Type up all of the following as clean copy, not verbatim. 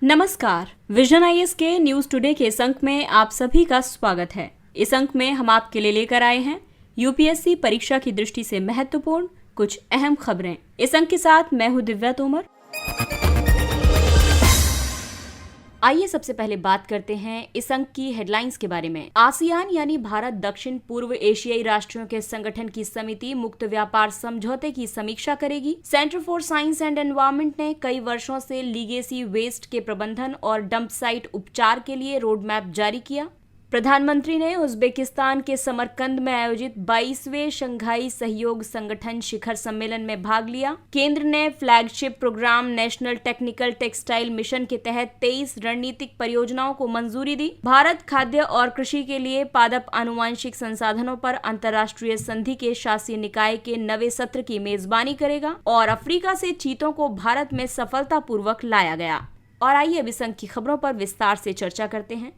नमस्कार, vision IAS के news today के इस अंक में आप सभी का स्वागत है। इस अंक में हम आपके लिए लेकर आए हैं यूपीएससी परीक्षा की दृष्टि से महत्वपूर्ण कुछ अहम खबरें। इस अंक के साथ मैं हूं दिव्या तोमर। आइए सबसे पहले बात करते हैं इस अंक की हेडलाइंस के बारे में। आसियान यानी भारत दक्षिण पूर्व एशियाई राष्ट्रों के संगठन की समिति मुक्त व्यापार समझौते की समीक्षा करेगी। Centre for science and environment ने कई वर्षों से लीगेसी वेस्ट के प्रबंधन और डंप साइट उपचार के लिए रोड मैप जारी किया। प्रधानमंत्री ने उज्बेकिस्तान के समरकंद में आयोजित 22वें शंघाई सहयोग संगठन शिखर सम्मेलन में भाग लिया। केंद्र ने flagship programme national technical textile mission के तहत 23 रणनीतिक परियोजनाओं को मंजूरी दी। भारत खाद्य और कृषि के लिए पादप आनुवांशिक संसाधनों पर अंतर्राष्ट्रीय संधि के शासी निकाय के 9वें सत्र की मेजबानी करेगा और अफ्रीका से चीतों को भारत में सफलतापूर्वक लाया गया। और आइए अब इस अंक की खबरों पर विस्तार से चर्चा करते हैं।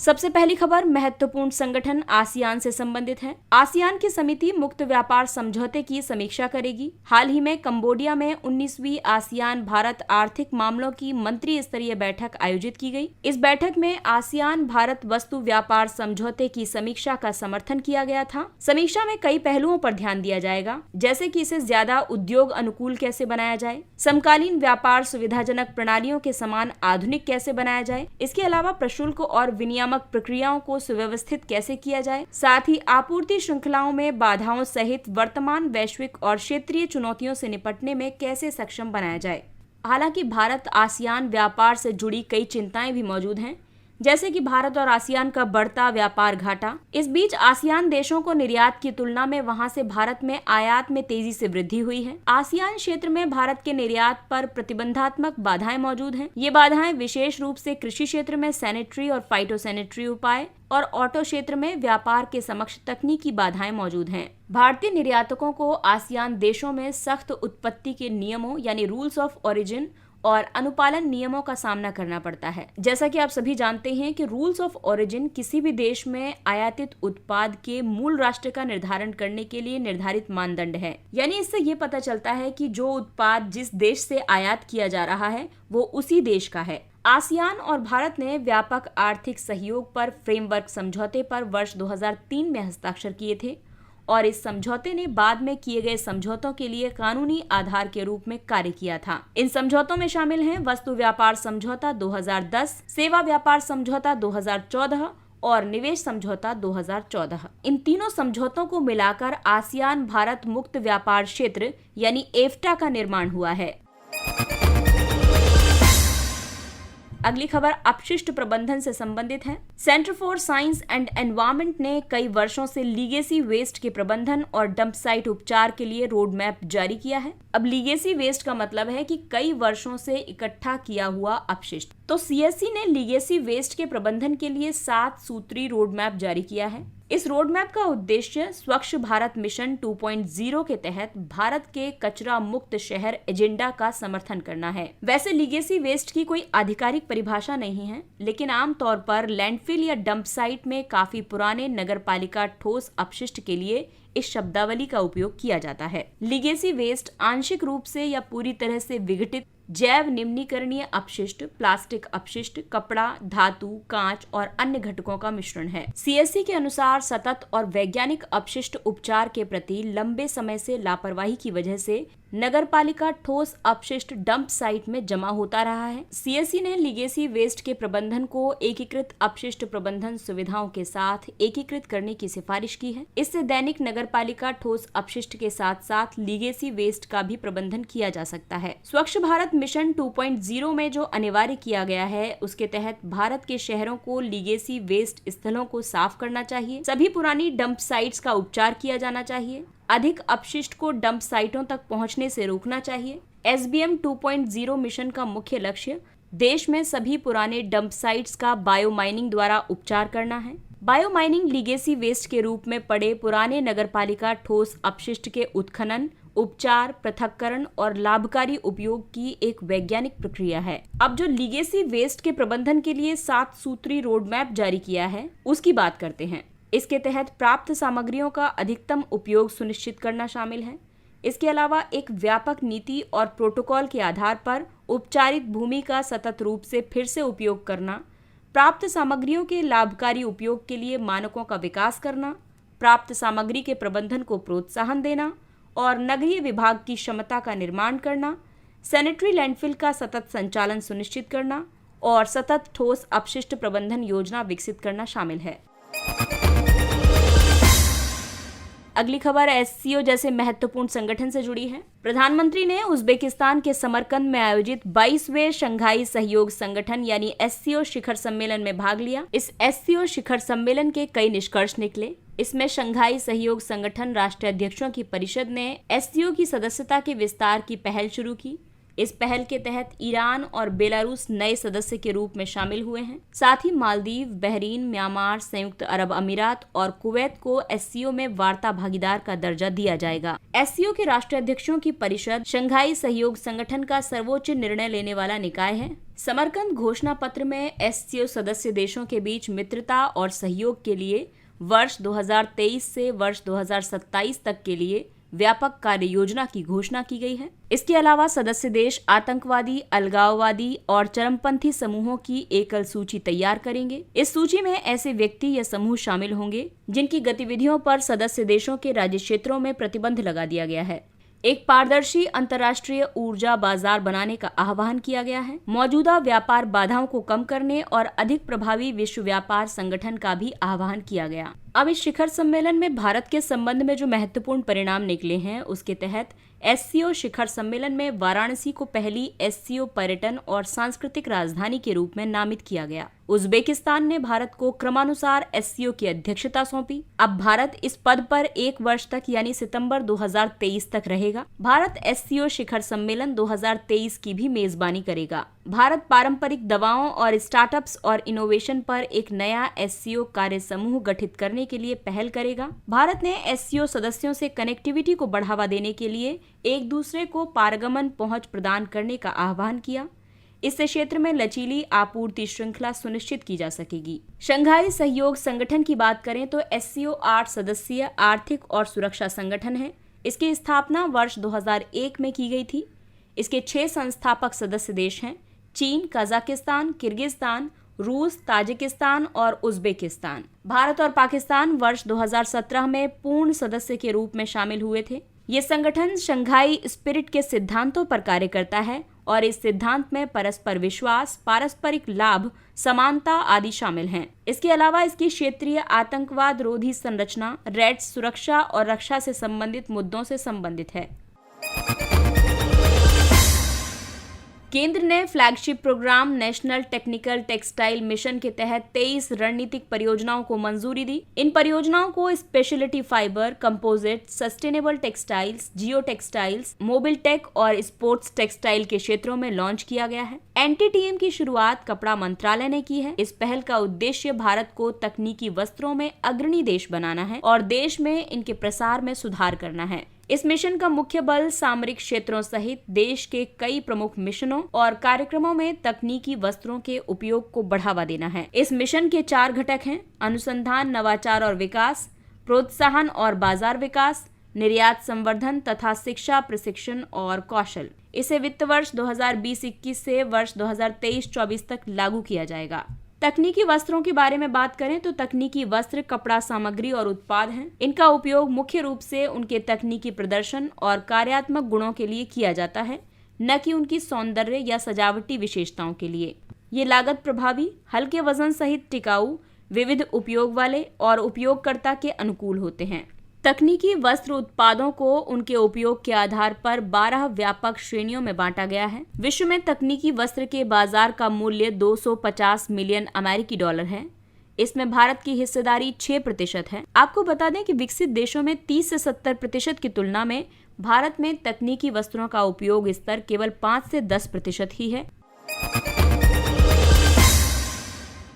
सबसे पहली खबर महत्वपूर्ण संगठन आसियान से संबंधित है। आसियान की समिति मुक्त व्यापार समझौते की समीक्षा करेगी। हाल ही में कंबोडिया में 19वीं आसियान भारत आर्थिक मामलों की मंत्री स्तरीय बैठक आयोजित की गई। इस बैठक में आसियान भारत वस्तु व्यापार समझौते की समीक्षा का समर्थन किया गया था। समीक्षा में कई पहलुओं पर ध्यान दिया जाएगा, जैसे कि इसे ज्यादा उद्योग अनुकूल कैसे बनाया जाए, समकालीन व्यापार सुविधाजनक प्रणालियों के समान आधुनिक कैसे बनाया जाए, इसके अलावा प्रशुल्क और विनियामक प्रक्रियाओं को सुव्यवस्थित कैसे किया जाए, साथ ही आपूर्ति श्रृंखलाओं में बाधाओं सहित वर्तमान वैश्विक और क्षेत्रीय चुनौतियों से निपटने में कैसे सक्षम बनाया जाए। हालांकि भारत आसियान व्यापार से जुड़ी कई चिंताएं भी मौजूद हैं, जैसे कि भारत और आसियान का बढ़ता व्यापार घाटा। इस बीच आसियान देशों को निर्यात की तुलना में वहां से भारत में आयात में तेजी से वृद्धि हुई है। आसियान क्षेत्र में भारत के निर्यात पर प्रतिबंधात्मक बाधाएं मौजूद हैं। ये बाधाएं विशेष रूप से कृषि क्षेत्र में सैनिटरी और फाइटोसैनिटरी उपाय और ऑटो क्षेत्र में व्यापार के समक्ष तकनीकी बाधाएं मौजूद हैं। भारतीय निर्यातकों को आसियान देशों में सख्त उत्पत्ति के नियमों यानी रूल्स ऑफ ओरिजिन और अनुपालन नियमों का सामना करना पड़ता है। जैसा कि आप सभी जानते हैं कि रूल्स ऑफ ओरिजिन किसी भी देश में आयातित उत्पाद के मूल राष्ट्र का निर्धारण करने के लिए निर्धारित मानदंड है। यानी इससे ये पता चलता है कि जो उत्पाद जिस देश से आयात किया जा रहा है वो उसी देश का है। आसियान और भारत ने व्यापक आर्थिक सहयोग पर फ्रेमवर्क समझौते पर वर्ष 2003 में हस्ताक्षर किए थे और इस समझौते ने बाद में किए गए समझौतों के लिए कानूनी आधार के रूप में कार्य किया था। इन समझौतों में शामिल हैं वस्तु व्यापार समझौता 2010, सेवा व्यापार समझौता 2014 और निवेश समझौता 2014। इन तीनों समझौतों को मिलाकर आसियान भारत मुक्त व्यापार क्षेत्र यानी एफ्टा का निर्माण हुआ है। अगली खबर अपशिष्ट प्रबंधन से संबंधित है। Centre for science and environment ने कई वर्षों से लीगेसी वेस्ट के प्रबंधन और डंप साइट उपचार के लिए रोड मैप जारी किया है। अब लीगेसी वेस्ट का मतलब है कि कई वर्षों से इकट्ठा किया हुआ अपशिष्ट। तो सीएससी ने लीगेसी वेस्ट के प्रबंधन के लिए 7 सूत्री रोड मैप जारी किया है। इस रोड मैप का उद्देश्य स्वच्छ भारत मिशन 2.0 के तहत भारत के कचरा मुक्त शहर एजेंडा का समर्थन करना है। वैसे लीगेसी वेस्ट की कोई आधिकारिक परिभाषा नहीं है, लेकिन आमतौर पर लैंडफिल या डंप साइट में काफी पुराने नगरपालिका ठोस अपशिष्ट के लिए इस शब्दावली का उपयोग किया जाता है। लीगेसी वेस्ट आंशिक रूप से या पूरी तरह से विघटित जैव निम्नीकरणीय अपशिष्ट, प्लास्टिक अपशिष्ट, कपड़ा, धातु, कांच और अन्य घटकों का मिश्रण है। सीएससी के अनुसार सतत और वैज्ञानिक अपशिष्ट उपचार के प्रति लंबे समय से लापरवाही की वजह से नगरपालिका ठोस अपशिष्ट डंप साइट में जमा होता रहा है। सीएससी ने लीगेसी वेस्ट के प्रबंधन को एकीकृत अपशिष्ट प्रबंधन सुविधाओं के साथ एकीकृत करने की सिफारिश की है। इससे दैनिक नगरपालिका ठोस अपशिष्ट के साथ साथ लीगेसी वेस्ट का भी प्रबंधन किया जा सकता है। स्वच्छ भारत मिशन 2.0 में जो अनिवार्य किया गया है, उसके तहत भारत के शहरों को लीगेसी वेस्ट स्थलों को साफ करना चाहिए। सभी पुरानी डंप साइट्स का उपचार किया जाना चाहिए। अधिक अपशिष्ट को डंप साइटों तक पहुंचने से रोकना चाहिए। एसबीएम 2.0 मिशन का मुख्य लक्ष्य देश में सभी पुराने डंप साइट्स का बायोमाइनिंग द्वारा उपचार करना है। बायोमाइनिंग लीगेसी वेस्ट के रूप में पड़े पुराने नगरपालिका ठोस अपशिष्ट के उत्खनन, उपचार, पृथक्करण और लाभकारी उपयोग की एक वैज्ञानिक प्रक्रिया है। अब जो लीगेसी वेस्ट के प्रबंधन के लिए 7 सूत्री रोड मैप जारी किया है, उसकी बात करते हैं। इसके तहत प्राप्त सामग्रियों का अधिकतम उपयोग सुनिश्चित करना शामिल है। इसके अलावा एक व्यापक नीति और प्रोटोकॉल के आधार पर उपचारित भूमि का सतत रूप से फिर से उपयोग करना, प्राप्त सामग्रियों के लाभकारी उपयोग के लिए मानकों का विकास करना, प्राप्त सामग्री के प्रबंधन को प्रोत्साहन देना और नगरीय विभाग की क्षमता का निर्माण करना, सैनिटरी लैंडफिल का सतत संचालन सुनिश्चित करना और सतत ठोस अपशिष्ट प्रबंधन योजना विकसित करना शामिल है। अगली खबर एससीओ जैसे महत्वपूर्ण संगठन से जुड़ी है। प्रधानमंत्री ने उज्बेकिस्तान के समरकंद में आयोजित 22वें शंघाई सहयोग संगठन यानी एससीओ शिखर सम्मेलन में भाग लिया। इस एससीओ शिखर सम्मेलन के कई निष्कर्ष निकले। इसमें शंघाई सहयोग संगठन राष्ट्राध्यक्षों की परिषद ने एससीओ की सदस्यता के विस्तार की पहल शुरू की। इस पहल के तहत ईरान और बेलारूस नए सदस्य के रूप में शामिल हुए हैं। साथ ही मालदीव, बहरीन, म्यांमार, संयुक्त अरब अमीरात और कुवैत को एससीओ में वार्ता भागीदार का दर्जा दिया जाएगा। एससीओ के राष्ट्राध्यक्षों की परिषद शंघाई सहयोग संगठन का सर्वोच्च निर्णय लेने वाला निकाय है। समरकंद घोषणा पत्र में एससीओ सदस्य देशों के बीच मित्रता और सहयोग के लिए वर्ष 2023 से वर्ष 2027 तक के लिए व्यापक कार्य योजना की घोषणा की गई है। इसके अलावा सदस्य देश आतंकवादी, अलगाववादी और चरमपंथी समूहों की एकल सूची तैयार करेंगे। इस सूची में ऐसे व्यक्ति या समूह शामिल होंगे जिनकी गतिविधियों पर सदस्य देशों के राज्य क्षेत्रों में प्रतिबंध लगा दिया गया है। एक पारदर्शी अंतर्राष्ट्रीय ऊर्जा बाजार बनाने का आह्वान किया गया है। मौजूदा व्यापार बाधाओं को कम करने और अधिक प्रभावी विश्व व्यापार संगठन का भी आह्वान किया गया। अब इस शिखर सम्मेलन में भारत के संबंध में जो महत्वपूर्ण परिणाम निकले हैं, उसके तहत एससीओ शिखर सम्मेलन में वाराणसी को पहली एससीओ पर्यटन और सांस्कृतिक राजधानी के रूप में नामित किया गया। उज्बेकिस्तान ने भारत को क्रमानुसार एससीओ की अध्यक्षता सौंपी। अब भारत इस पद पर 1 वर्ष तक यानी सितंबर 2023 तक रहेगा। भारत एससीओ शिखर सम्मेलन 2023 की भी मेजबानी करेगा। भारत पारंपरिक दवाओं और स्टार्टअप्स और इनोवेशन पर एक नया एससीओ कार्य समूह गठित करने के लिए पहल करेगा। भारत ने एससीओ सदस्यों से कनेक्टिविटी को बढ़ावा देने के लिए एक दूसरे को पारगमन पहुंच प्रदान करने का आह्वान किया। इससे क्षेत्र में लचीली आपूर्ति श्रृंखला सुनिश्चित की जा सकेगी। शंघाई सहयोग संगठन की बात करें तो एससीओ 8 सदस्यीय आर्थिक और सुरक्षा संगठन है। इसकी स्थापना वर्ष 2001 में की गई थी। इसके 6 संस्थापक सदस्य देश हैं: चीन, कजाकिस्तान, किर्गिस्तान, रूस, ताजिकिस्तान और उज्बेकिस्तान। भारत और पाकिस्तान वर्ष 2017 में पूर्ण सदस्य के रूप में शामिल हुए थे। ये संगठन शंघाई स्पिरिट के सिद्धांतों पर कार्य करता है और इस सिद्धांत में परस्पर विश्वास, पारस्परिक लाभ, समानता आदि शामिल हैं। इसके अलावा इसकी क्षेत्रीय आतंकवाद रोधी संरचना, रेड सुरक्षा और रक्षा से संबंधित मुद्दों से संबंधित है। केंद्र ने flagship programme national technical textile mission के तहत 23 रणनीतिक परियोजनाओं को मंजूरी दी। इन परियोजनाओं को speciality fibre, composite, sustainable textiles, geo textiles, mobile tech और स्पोर्ट्स टेक्सटाइल के क्षेत्रों में लॉन्च किया गया है। एनटीटीएम की शुरुआत कपड़ा मंत्रालय ने की है। इस पहल का उद्देश्य भारत को तकनीकी वस्त्रों में अग्रणी देश बनाना है और देश में इनके प्रसार में सुधार करना है। इस मिशन का मुख्य बल सामरिक क्षेत्रों सहित देश के कई प्रमुख मिशनों और कार्यक्रमों में तकनीकी वस्त्रों के उपयोग को बढ़ावा देना है। इस मिशन के 4 घटक हैं: अनुसंधान, नवाचार और विकास, प्रोत्साहन और बाजार विकास, निर्यात संवर्धन तथा शिक्षा, प्रशिक्षण और कौशल। इसे वित्त वर्ष 2020-21 से वर्ष 2023-24 तक लागू किया जाएगा। तकनीकी वस्त्रों के बारे में बात करें तो तकनीकी वस्त्र कपड़ा सामग्री और उत्पाद हैं। इनका उपयोग मुख्य रूप से उनके तकनीकी प्रदर्शन और कार्यात्मक गुणों के लिए किया जाता है, न कि उनकी सौंदर्य या सजावटी विशेषताओं के लिए। ये लागत प्रभावी, हल्के वजन सहित टिकाऊ, विविध उपयोग वाले और उपयोगकर्ता के अनुकूल होते हैं। तकनीकी वस्त्र उत्पादों को उनके उपयोग के आधार पर 12 व्यापक श्रेणियों में बांटा गया है। विश्व में तकनीकी वस्त्र के बाजार का मूल्य 250 मिलियन अमेरिकी डॉलर है। इसमें भारत की हिस्सेदारी 6% है। आपको बता दें कि विकसित देशों में 30 से 70% की तुलना में भारत में तकनीकी वस्त्रों का उपयोग स्तर केवल 5 से 10% ही है।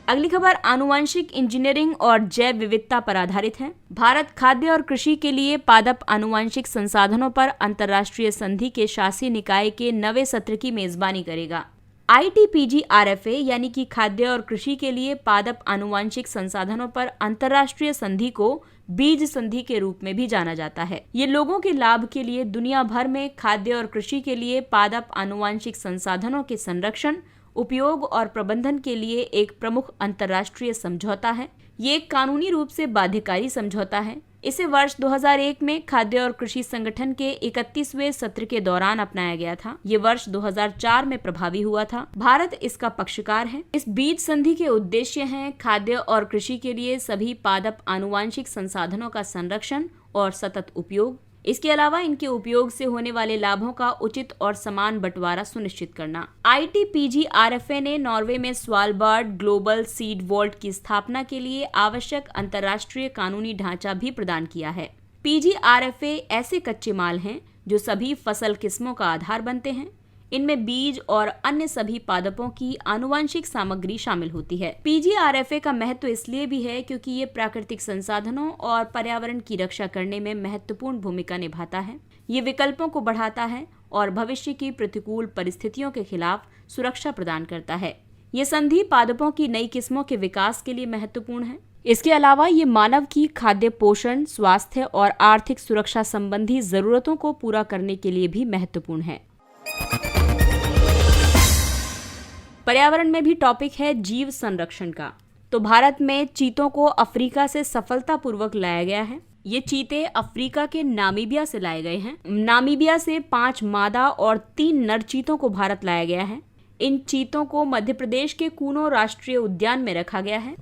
अगली खबर आनुवंशिक इंजीनियरिंग और जैव विविधता पर आधारित है। भारत खाद्य और कृषि के लिए पादप आनुवंशिक संसाधनों पर अंतर्राष्ट्रीय संधि के शासी निकाय के 9वें सत्र की मेजबानी करेगा। ITPG-RFA यानी कि खाद्य और कृषि के लिए पादप आनुवंशिक संसाधनों पर अंतर्राष्ट्रीय संधि को बीज संधि के रूप में भी जाना जाता है। ये लोगों के लाभ के लिए दुनिया भर में खाद्य और कृषि के लिए पादप आनुवांशिक संसाधनों के संरक्षण, उपयोग और प्रबंधन के लिए एक प्रमुख अंतर्राष्ट्रीय समझौता है। ये एक कानूनी रूप से बाध्यकारी समझौता है। इसे वर्ष 2001 में खाद्य और कृषि संगठन के 31वें सत्र के दौरान अपनाया गया था। ये वर्ष 2004 में प्रभावी हुआ था। भारत इसका पक्षकार है। इस बीज संधि के उद्देश्य हैं खाद्य और कृषि के लिए सभी पादप आनुवांशिक संसाधनों का संरक्षण और सतत उपयोग। इसके अलावा इनके उपयोग से होने वाले लाभों का उचित और समान बंटवारा सुनिश्चित करना। ITPGRFA ने नॉर्वे में स्वालबार्ड ग्लोबल सीड वॉल्ट की स्थापना के लिए आवश्यक अंतर्राष्ट्रीय कानूनी ढांचा भी प्रदान किया है। PGRFA ऐसे कच्चे माल हैं जो सभी फसल किस्मों का आधार बनते हैं। इनमें बीज और अन्य सभी पादपों की आनुवांशिक सामग्री शामिल होती है। PGRFA का महत्व इसलिए भी है क्योंकि ये प्राकृतिक संसाधनों और पर्यावरण की रक्षा करने में महत्वपूर्ण भूमिका निभाता है। ये विकल्पों को बढ़ाता है और भविष्य की प्रतिकूल परिस्थितियों के खिलाफ सुरक्षा प्रदान करता है। ये संधि पादपों की नई किस्मों के विकास के लिए महत्वपूर्ण है। इसके अलावा ये मानव की खाद्य, पोषण, स्वास्थ्य और आर्थिक सुरक्षा संबंधी जरूरतों को पूरा करने के लिए भी महत्वपूर्ण है। पर्यावरण में भी टॉपिक है जीव संरक्षण का। तो भारत में चीतों को अफ्रीका से सफलतापूर्वक लाया गया है। ये चीते अफ्रीका के नामीबिया से लाए गए हैं। नामीबिया से 5 मादा और 3 नर चीतों को भारत लाया गया है। इन चीतों को मध्य प्रदेश के कूनो राष्ट्रीय उद्यान में रखा गया है।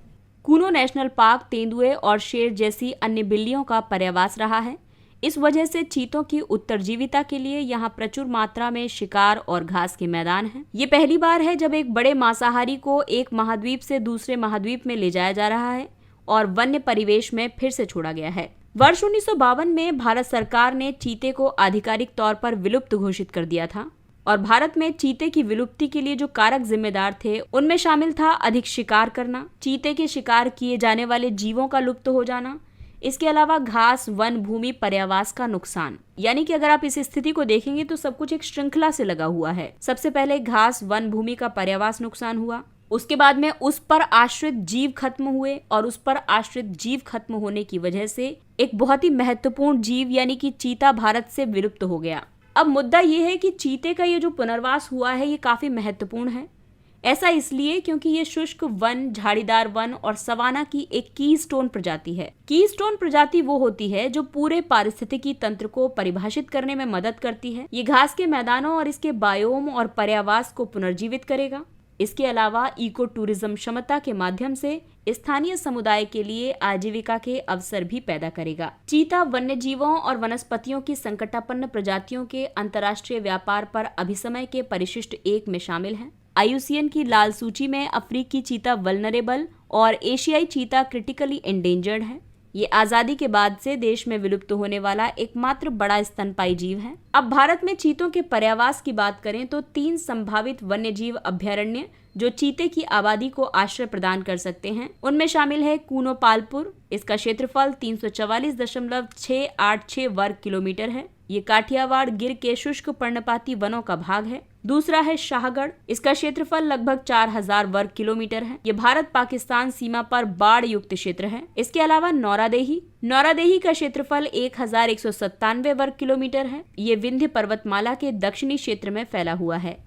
कूनो नेशनल पार्क तेंदुए और शेर जैसी अन्य बिल्लियों का पर्यावास रहा है। इस वजह से चीतों की उत्तरजीविता के लिए यहाँ प्रचुर मात्रा में शिकार और घास के मैदान हैं। ये पहली बार है जब एक बड़े मांसाहारी को एक महाद्वीप से दूसरे महाद्वीप में ले जाया जा रहा है और वन्य परिवेश में फिर से छोड़ा गया है। वर्ष 1952 में भारत सरकार ने चीते को आधिकारिक तौर पर विलुप्त घोषित कर दिया था और भारत में चीते की विलुप्ति के लिए जो कारक जिम्मेदार थे उनमें शामिल था अधिक शिकार करना, चीते के शिकार किए जाने वाले जीवों का लुप्त हो जाना, इसके अलावा घास, वन भूमि, पर्यावास का नुकसान। यानी कि अगर आप इस स्थिति को देखेंगे तो सब कुछ एक श्रृंखला से लगा हुआ है। सबसे पहले घास, वन भूमि का पर्यावास नुकसान हुआ, उसके बाद में उस पर आश्रित जीव खत्म हुए और उस पर आश्रित जीव खत्म होने की वजह से एक बहुत ही महत्वपूर्ण जीव यानी कि चीता भारत से विलुप्त हो गया। अब मुद्दा ये है कि चीते का ये जो पुनर्वास हुआ है ये काफी महत्वपूर्ण है। ऐसा इसलिए क्योंकि ये शुष्क वन, झाड़ीदार वन और सवाना की एक कीस्टोन प्रजाति है। कीस्टोन प्रजाति वो होती है जो पूरे पारिस्थितिकी तंत्र को परिभाषित करने में मदद करती है। ये घास के मैदानों और इसके बायोम और पर्यावास को पुनर्जीवित करेगा। इसके अलावा इको टूरिज्म क्षमता के माध्यम से स्थानीय समुदाय के लिए आजीविका के अवसर भी पैदा करेगा। चीता वन्य जीवों और वनस्पतियों की संकटापन्न प्रजातियों के अंतर्राष्ट्रीय व्यापार पर अभिसमय के परिशिष्ट 1 में शामिल है। IUCN की लाल सूची में अफ्रीकी चीता वल्नरेबल और एशियाई चीता क्रिटिकली एंडेंजर्ड है। ये आजादी के बाद से देश में विलुप्त होने वाला एकमात्र बड़ा स्तनपायी जीव है। अब भारत में चीतों के पर्यावास की बात करें तो 3 संभावित वन्यजीव अभयारण्य जो चीते की आबादी को आश्रय प्रदान कर सकते हैं उनमें शामिल है कूनो पालपुर। इसका क्षेत्रफल 344.686 वर्ग किलोमीटर है। ये काठियावाड़ गिर के शुष्क पर्णपाती वनों का भाग है। दूसरा है शाहगढ़। इसका क्षेत्रफल लगभग 4000 वर्ग किलोमीटर है। ये भारत पाकिस्तान सीमा पर बाढ़ युक्त क्षेत्र है। इसके अलावा नौरादेही का क्षेत्रफल 1197 वर्ग किलोमीटर है। ये विंध्य पर्वतमाला के दक्षिणी क्षेत्र में फैला हुआ है।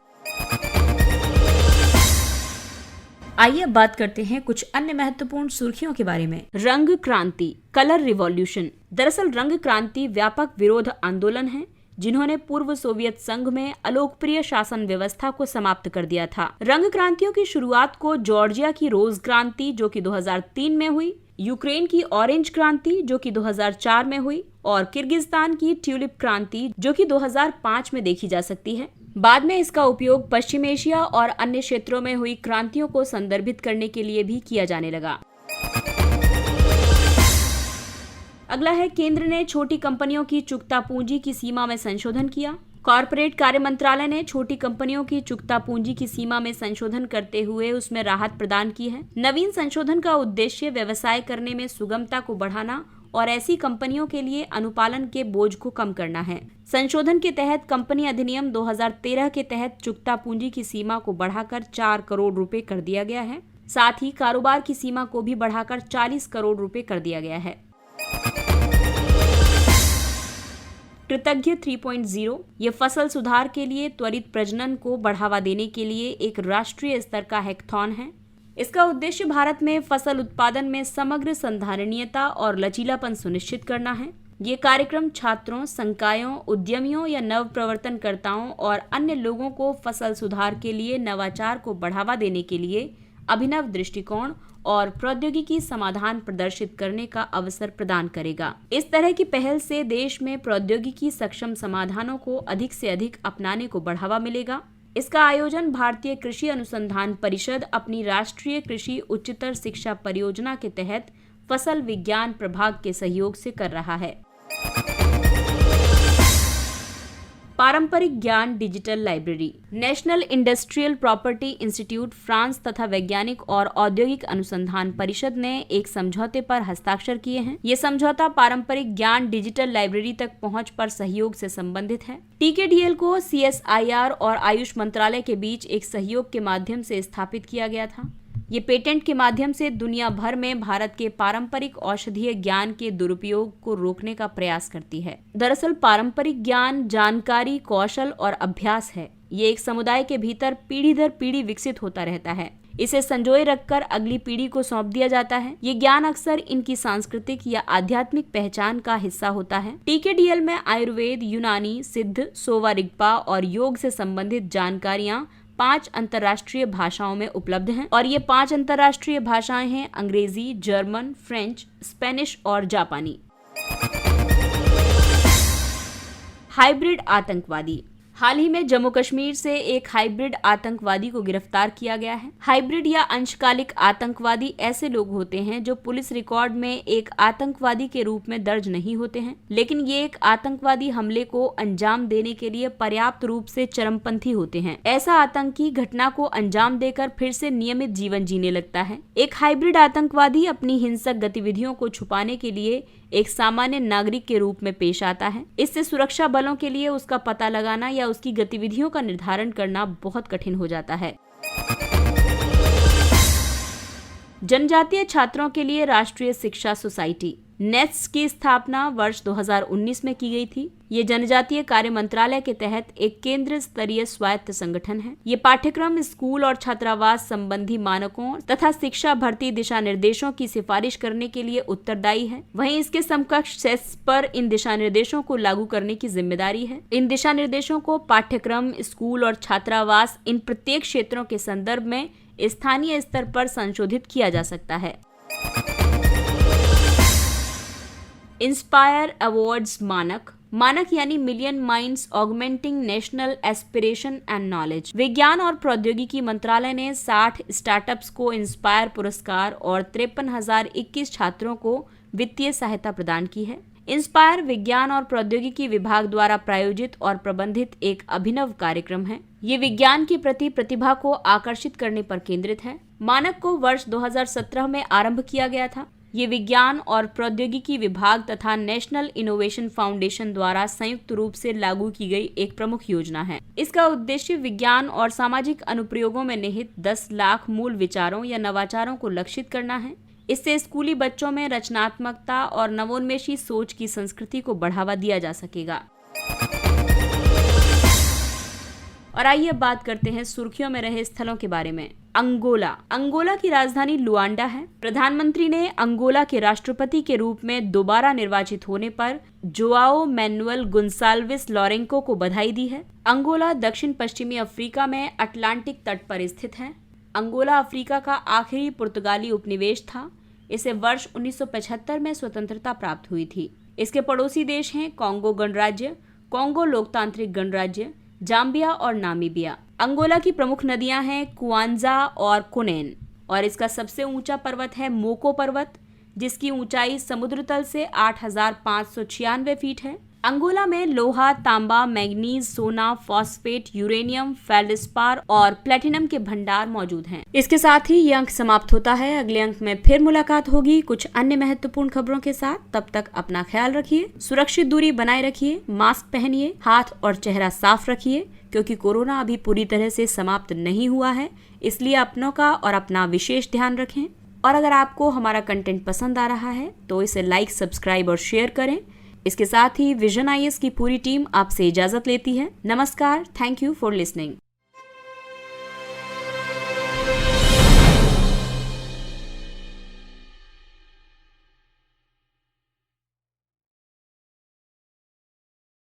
आइए अब बात करते हैं कुछ अन्य महत्वपूर्ण सुर्खियों के बारे में। रंग क्रांति, कलर रिवॉल्यूशन। दरअसल रंग क्रांति व्यापक विरोध आंदोलन है जिन्होंने पूर्व सोवियत संघ में अलोकप्रिय शासन व्यवस्था को समाप्त कर दिया था। रंग क्रांतियों की शुरुआत को जॉर्जिया की रोज क्रांति जो कि 2003 में हुई, यूक्रेन की ऑरेंज क्रांति जो कि 2004 में हुई और किर्गिस्तान की ट्यूलिप क्रांति जो कि 2005 में देखी जा सकती है। बाद में इसका उपयोग पश्चिम एशिया और अन्य क्षेत्रों में हुई क्रांतियों को संदर्भित करने के लिए भी किया जाने लगा। अगला है, केंद्र ने छोटी कंपनियों की चुकता पूंजी की सीमा में संशोधन किया। कॉर्पोरेट कार्य मंत्रालय ने छोटी कंपनियों की चुकता पूंजी की सीमा में संशोधन करते हुए उसमें राहत प्रदान की है। नवीन संशोधन का उद्देश्य व्यवसाय करने में सुगमता को बढ़ाना और ऐसी कंपनियों के लिए अनुपालन के बोझ को कम करना है। संशोधन के तहत कंपनी अधिनियम 2013 के तहत चुकता पूंजी की सीमा को बढ़ाकर 4 करोड़ रुपए कर दिया गया है। साथ ही कारोबार की सीमा को भी बढ़ाकर 40 करोड़ रुपए कर दिया गया है। कृतज्ञ 3.0 ये फसल सुधार के लिए त्वरित प्रजनन को बढ़ावा देने के लिए एक राष्ट्रीय स्तर का हैकाथॉन है। इसका उद्देश्य भारत में फसल उत्पादन में समग्र संधारणीयता और लचीलापन सुनिश्चित करना है। ये कार्यक्रम छात्रों, संकायों, उद्यमियों या नव प्रवर्तनकर्ताओं और अन्य लोगों को फसल सुधार के लिए नवाचार को बढ़ावा देने के लिए अभिनव दृष्टिकोण और प्रौद्योगिकी समाधान प्रदर्शित करने का अवसर प्रदान करेगा। इस तरह की पहल से देश में प्रौद्योगिकी सक्षम समाधानों को अधिक से अधिक अपनाने को बढ़ावा मिलेगा। इसका आयोजन भारतीय कृषि अनुसंधान परिषद अपनी राष्ट्रीय कृषि उच्चतर शिक्षा परियोजना के तहत फसल विज्ञान प्रभाग के सहयोग से कर रहा है। पारंपरिक ज्ञान digital library. National industrial property institute France तथा वैज्ञानिक और औद्योगिक अनुसंधान परिषद ने एक समझौते पर हस्ताक्षर किए हैं। ये समझौता पारंपरिक ज्ञान डिजिटल लाइब्रेरी तक पहुंच पर सहयोग से संबंधित है। TKDL को CSIR और आयुष मंत्रालय के बीच एक सहयोग के माध्यम से स्थापित किया गया था। ये पेटेंट के माध्यम से दुनिया भर में भारत के पारंपरिक औषधीय ज्ञान के दुरुपयोग को रोकने का प्रयास करती है। दरअसल पारंपरिक ज्ञान जानकारी, कौशल और अभ्यास है। ये एक समुदाय के भीतर पीढ़ी दर पीढ़ी विकसित होता रहता है। इसे संजोए रखकर अगली पीढ़ी को सौंप दिया जाता है। ये ज्ञान अक्सर इनकी सांस्कृतिक या आध्यात्मिक पहचान का हिस्सा होता है। TKDL में आयुर्वेद, यूनानी, सिद्ध, सोवा रिगपा और योग से संबंधित जानकारियां 5 अंतर्राष्ट्रीय भाषाओं में उपलब्ध हैं और ये 5 अंतर्राष्ट्रीय भाषाएं हैं अंग्रेजी, जर्मन, फ्रेंच, स्पेनिश और जापानी। हाइब्रिड आतंकवादी। हाल ही में जम्मू कश्मीर से एक हाइब्रिड आतंकवादी को गिरफ्तार किया गया है। हाइब्रिड या अंशकालिक आतंकवादी ऐसे लोग होते हैं जो पुलिस रिकॉर्ड में एक आतंकवादी के रूप में दर्ज नहीं होते हैं, लेकिन ये एक आतंकवादी हमले को अंजाम देने के लिए पर्याप्त रूप से चरमपंथी होते हैं। ऐसा आतंकी घटना को अंजाम देकर फिर से नियमित जीवन जीने लगता है। एक हाइब्रिड आतंकवादी अपनी हिंसक गतिविधियों को छुपाने के लिए एक सामान्य नागरिक के रूप में पेश आता है। इससे सुरक्षा बलों के लिए उसका पता लगाना या उसकी गतिविधियों का निर्धारण करना बहुत कठिन हो जाता है। जनजातीय छात्रों के लिए राष्ट्रीय शिक्षा सोसाइटी नेस्ट की स्थापना वर्ष 2019 में की गई थी। ये जनजातीय कार्य मंत्रालय के तहत एक केंद्र स्तरीय स्वायत्त संगठन है। ये पाठ्यक्रम स्कूल और छात्रावास संबंधी मानकों तथा शिक्षा भर्ती दिशा निर्देशों की सिफारिश करने के लिए उत्तरदायी है। वहीं इसके समकक्ष सेस पर इन दिशा निर्देशों को लागू करने की जिम्मेदारी है। इन दिशा निर्देशों को पाठ्यक्रम, स्कूल और छात्रावास इन प्रत्येक क्षेत्रों के संदर्भ में स्थानीय स्तर पर संशोधित किया जा सकता है। इंस्पायर अवार्ड्स मानक यानी million minds augmenting national aspiration and knowledge. विज्ञान और प्रौद्योगिकी मंत्रालय ने 60 स्टार्टअप्स को इंस्पायर पुरस्कार और 53,021 छात्रों को वित्तीय सहायता प्रदान की है। इंस्पायर विज्ञान और प्रौद्योगिकी विभाग द्वारा प्रायोजित और प्रबंधित एक अभिनव कार्यक्रम है। ये विज्ञान के प्रति प्रतिभा को आकर्षित करने पर केंद्रित है। मानक को वर्ष 2017 में आरंभ किया गया था। ये विज्ञान और प्रौद्योगिकी विभाग तथा नेशनल इनोवेशन फाउंडेशन द्वारा संयुक्त रूप से लागू की गई एक प्रमुख योजना है। इसका उद्देश्य विज्ञान और सामाजिक अनुप्रयोगों में निहित 10 लाख मूल विचारों या नवाचारों को लक्षित करना है। इससे स्कूली बच्चों में रचनात्मकता और नवोन्मेषी सोच की संस्कृति को बढ़ावा दिया जा सकेगा। और आइए अब बात करते हैं सुर्खियों में रहे स्थलों के बारे में। अंगोला की राजधानी लुआंडा है। प्रधानमंत्री ने अंगोला के राष्ट्रपति के रूप में दोबारा निर्वाचित होने पर जोआओ मैनुअल गुंसाल्विस लोरेंको को बधाई दी है। अंगोला दक्षिण पश्चिमी अफ्रीका में अटलांटिक तट पर स्थित है। अंगोला अफ्रीका का आखिरी पुर्तगाली उपनिवेश था। इसे वर्ष 1975 में स्वतंत्रता प्राप्त हुई थी। इसके पड़ोसी देश हैं कोंगो गणराज्य, कोंगो लोकतांत्रिक गणराज्य, जाम्बिया और नामीबिया। अंगोला की प्रमुख नदियां हैं कुआंजा और कुनेन और इसका सबसे ऊंचा पर्वत है मोको पर्वत, जिसकी ऊंचाई समुद्र तल से 8,596 फीट है। अंगोला में लोहा, तांबा, मैग्नीज, सोना, फॉस्फेट, यूरेनियम, फेल्डस्पार और प्लेटिनम के भंडार मौजूद हैं। इसके साथ ही ये अंक समाप्त होता है। अगले अंक में फिर मुलाकात होगी कुछ अन्य महत्वपूर्ण खबरों के साथ। तब तक अपना ख्याल रखिए, सुरक्षित दूरी बनाए रखिए, मास्क पहनिए, हाथ और चेहरा साफ रखिए, क्योंकि कोरोना अभी पूरी तरह से समाप्त नहीं हुआ है। इसलिए अपनों का और अपना विशेष ध्यान रखें। और अगर आपको हमारा कंटेंट पसंद आ रहा है तो इसे लाइक, सब्सक्राइब और शेयर करें। इसके साथ ही विजन IAS की पूरी टीम आपसे इजाजत लेती है। नमस्कार। Thank you for listening.